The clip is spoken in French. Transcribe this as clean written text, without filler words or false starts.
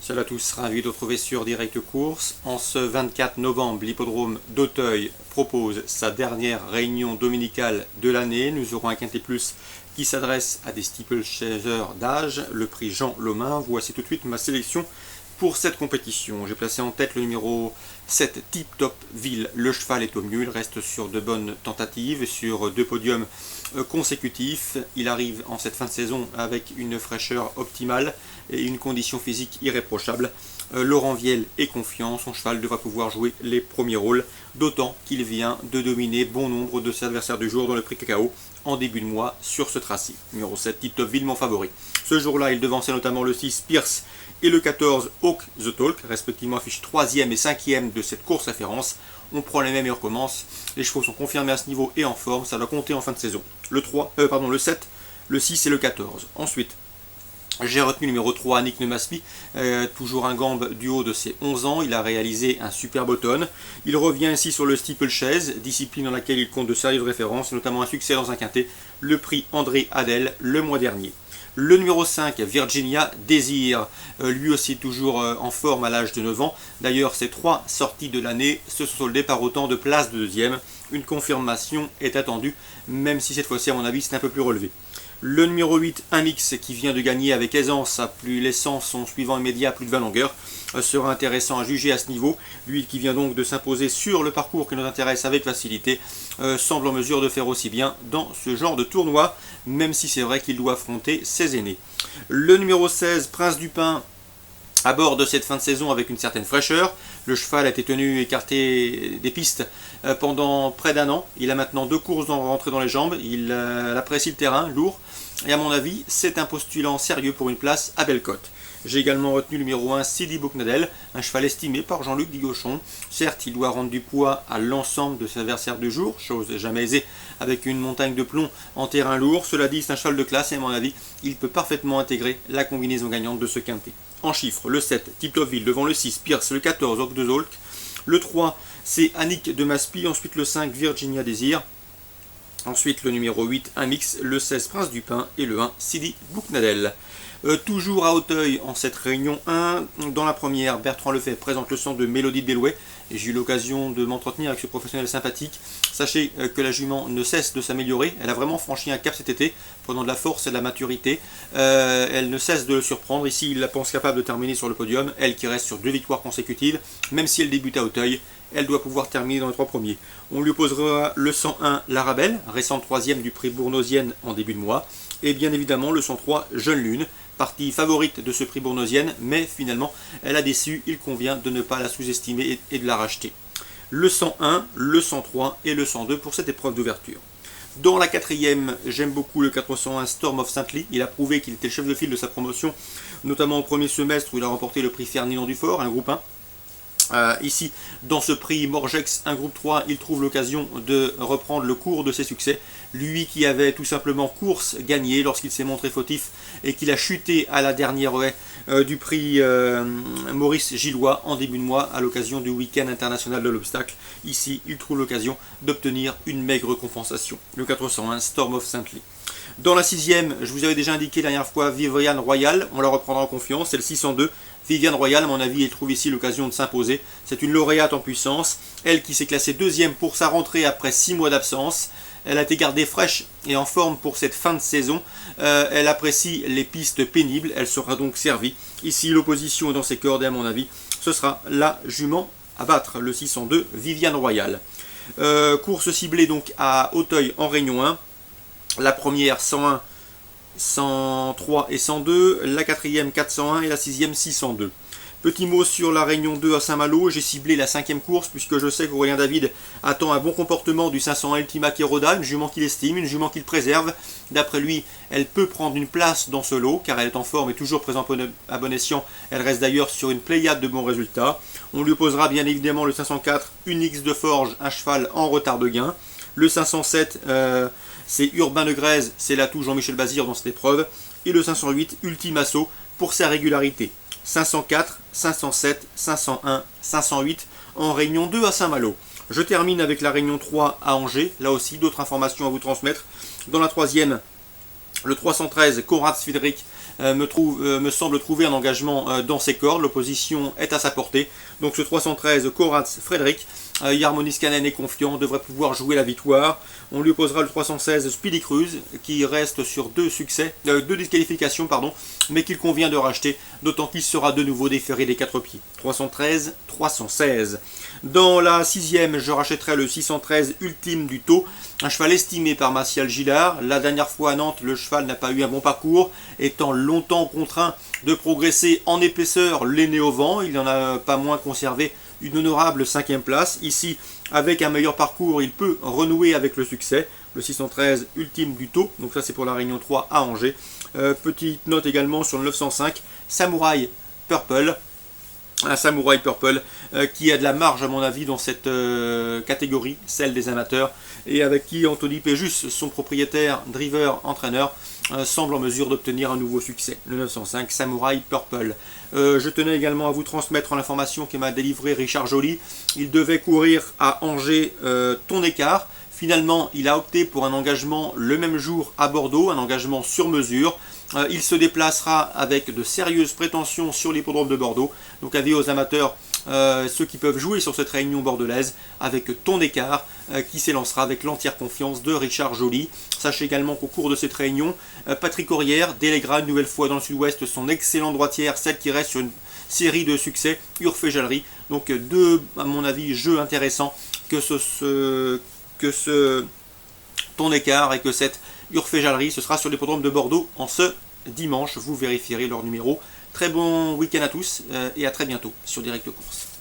Salut à tous, ravi de retrouver sur Direct Course. En ce 24 novembre, l'hippodrome d'Auteuil propose sa dernière réunion dominicale de l'année. Nous aurons un Quintet Plus qui s'adresse à des steeplechasers d'âge, le prix Jean Lomain. Voici tout de suite ma sélection pour cette compétition. J'ai placé en tête le numéro 7, Tip Top Ville. Le cheval est au mieux, il reste sur de bonnes tentatives, sur 2 podiums consécutifs. Il arrive en cette fin de saison avec une fraîcheur optimale et une condition physique irréprochable. Laurent Viel est confiant, son cheval devra pouvoir jouer les premiers rôles, d'autant qu'il vient de dominer bon nombre de ses adversaires du jour dans le prix Cacao en début de mois sur ce tracé. Numéro 7, Tip Top Ville, mon favori. Ce jour-là, il devançait notamment le 6, Pierce, et le 14, Hawk the Talk, respectivement affiche 3e et 5e de cette course référence. On prend les mêmes et on recommence. Les chevaux sont confirmés à ce niveau et en forme, ça doit compter en fin de saison. Le 7, le 6 et le 14. Ensuite, j'ai retenu le numéro 3, Nick Nemaspi, toujours un gambe du haut de ses 11 ans. Il a réalisé un superbe automne. Il revient ici sur le steeplechase, discipline dans laquelle il compte de sérieuses références, notamment un succès dans un quintet, le prix André Adel le mois dernier. Le numéro 5, Virginia Désir, lui aussi toujours en forme à l'âge de 9 ans. D'ailleurs, ses 3 sorties de l'année se sont soldées par autant de places de deuxième. Une confirmation est attendue, même si cette fois-ci, à mon avis, c'est un peu plus relevé. Le numéro 8, un mix qui vient de gagner avec aisance, laissant son suivant immédiat à plus de 20 longueurs, sera intéressant à juger à ce niveau. Lui qui vient donc de s'imposer sur le parcours qui nous intéresse avec facilité, semble en mesure de faire aussi bien dans ce genre de tournoi, même si c'est vrai qu'il doit affronter ses aînés. Le numéro 16, Prince du Pin, aborde cette fin de saison avec une certaine fraîcheur. Le cheval a été tenu écarté des pistes pendant près d'un an. Il a maintenant 2 courses rentrées dans les jambes. Il apprécie le terrain, lourd. Et à mon avis, c'est un postulant sérieux pour une place à Bellecote. J'ai également retenu le numéro 1, Sidi Bouknadel, un cheval estimé par Jean-Luc Digochon. Certes, il doit rendre du poids à l'ensemble de ses adversaires du jour, chose jamais aisée avec une montagne de plomb en terrain lourd. Cela dit, c'est un cheval de classe et à mon avis, il peut parfaitement intégrer la combinaison gagnante de ce quintet. En chiffres, le 7, Tip Top Ville, devant le 6, Pierce, le 14, Hawk de Zolk. Le 3, c'est Annick de Maspi, ensuite le 5, Virginia Désir. Ensuite le numéro 8, un mix, le 16, Prince du Pin et le 1, Sidi Bouknadel. Toujours à Auteuil en cette réunion 1. Dans la première, Bertrand Lefebvre présente le sang de Mélodie de Delouet. Et j'ai eu l'occasion de m'entretenir avec ce professionnel sympathique. Sachez que la jument ne cesse de s'améliorer. Elle a vraiment franchi un cap cet été, prenant de la force et de la maturité. Elle ne cesse de le surprendre. Ici, il la pense capable de terminer sur le podium. Elle qui reste sur 2 victoires consécutives. Même si elle débute à Auteuil, elle doit pouvoir terminer dans les 3 premiers. On lui opposera le 101 Larabelle, récente 3e du prix Bournosienne en début de mois. Et bien évidemment le 103 Jeune Lune, partie favorite de ce prix Bournosienne, mais finalement elle a déçu, il convient de ne pas la sous-estimer et de la racheter. Le 101, le 103 et le 102 pour cette épreuve d'ouverture. Dans la 4e, j'aime beaucoup le 401 Storm of Saint-Ly. Il a prouvé qu'il était le chef de file de sa promotion, notamment au premier semestre où il a remporté le prix Ferdinand Dufort, un groupe 1. Ici, dans ce prix Morgex, un groupe 3, il trouve l'occasion de reprendre le cours de ses succès. Lui qui avait tout simplement course gagnée lorsqu'il s'est montré fautif et qu'il a chuté à la dernière haie du prix Maurice Gillois en début de mois à l'occasion du week-end international de l'obstacle. Ici, il trouve l'occasion d'obtenir une maigre compensation. Le 401 Storm of Saint-Ly. Dans la 6e, je vous avais déjà indiqué la dernière fois Viviane Royal, on la reprendra en confiance, c'est le 602. Viviane Royal, à mon avis, elle trouve ici l'occasion de s'imposer. C'est une lauréate en puissance, elle qui s'est classée 2e pour sa rentrée après 6 mois d'absence. Elle a été gardée fraîche et en forme pour cette fin de saison. Elle apprécie les pistes pénibles, elle sera donc servie. Ici, l'opposition est dans ses cordes et à mon avis, ce sera la jument à battre, le 602 Viviane Royal. Course ciblée donc à Auteuil en Réunion 1. La première 101, 103 et 102, la 4e 401 et la 6e 602. Petit mot sur la Réunion 2 à Saint-Malo, j'ai ciblé la 5e course puisque je sais qu'Aurélien David attend un bon comportement du 501 Ultima Kiroda, une jument qu'il estime, une jument qu'il préserve. D'après lui, elle peut prendre une place dans ce lot car elle est en forme et toujours présente à bon escient. Elle reste d'ailleurs sur une pléiade de bons résultats. On lui opposera bien évidemment le 504 Unix de Forge, un cheval en retard de gain. Le 507, c'est Urbain de Grèze, c'est l'atout Jean-Michel Bazir dans cette épreuve. Et le 508, Ultimasso, pour sa régularité. 504, 507, 501, 508 en Réunion 2 à Saint-Malo. Je termine avec la Réunion 3 à Angers. Là aussi, d'autres informations à vous transmettre. Dans la 3e, le 313, Konrad Svidrik, me semble trouver un engagement dans ses cordes. L'opposition est à sa portée. Donc ce 313 Koratz Frédéric, Yarmo Niskanen est confiant, devrait pouvoir jouer la victoire. On lui opposera le 316 Speedy Cruz qui reste sur deux disqualifications, mais qu'il convient de racheter, d'autant qu'il sera de nouveau déféré des 4 pieds. 313, 316. Dans la 6e, je rachèterai le 613 Ultime du Taux, un cheval estimé par Martial Gillard. La dernière fois à Nantes, le cheval n'a pas eu un bon parcours, étant longtemps contraint de progresser en épaisseur, les nez au vent. Il n'en a pas moins conservé une honorable 5e place. Ici, avec un meilleur parcours, il peut renouer avec le succès. Le 613 Ultime du Taux, donc ça c'est pour la Réunion 3 à Angers. Petite note également sur le 905 Samouraï Purple. Un Samouraï Purple qui a de la marge à mon avis dans cette catégorie, celle des amateurs, et avec qui Anthony Péjus, son propriétaire, driver, entraîneur, semble en mesure d'obtenir un nouveau succès. Le 905 Samouraï Purple. Je tenais également à vous transmettre l'information que m'a délivré Richard Joly. Il devait courir à Angers ton écart. Finalement, il a opté pour un engagement le même jour à Bordeaux, un engagement sur mesure. Il se déplacera avec de sérieuses prétentions sur l'hippodrome de Bordeaux. Donc avis aux amateurs, ceux qui peuvent jouer sur cette réunion bordelaise, avec ton écart qui s'élancera avec l'entière confiance de Richard Joly. Sachez également qu'au cours de cette réunion, Patrick Aurière déléguera une nouvelle fois dans le sud-ouest son excellent droitière, celle qui reste sur une série de succès, Urfé-Jallery. Donc deux, à mon avis, jeux intéressants que ce ton écart et que cette Urfé-Jallery, ce sera sur l'hippodrome de Bordeaux en ce dimanche. Vous vérifierez leur numéro. Très bon week-end à tous et à très bientôt sur Direct Course.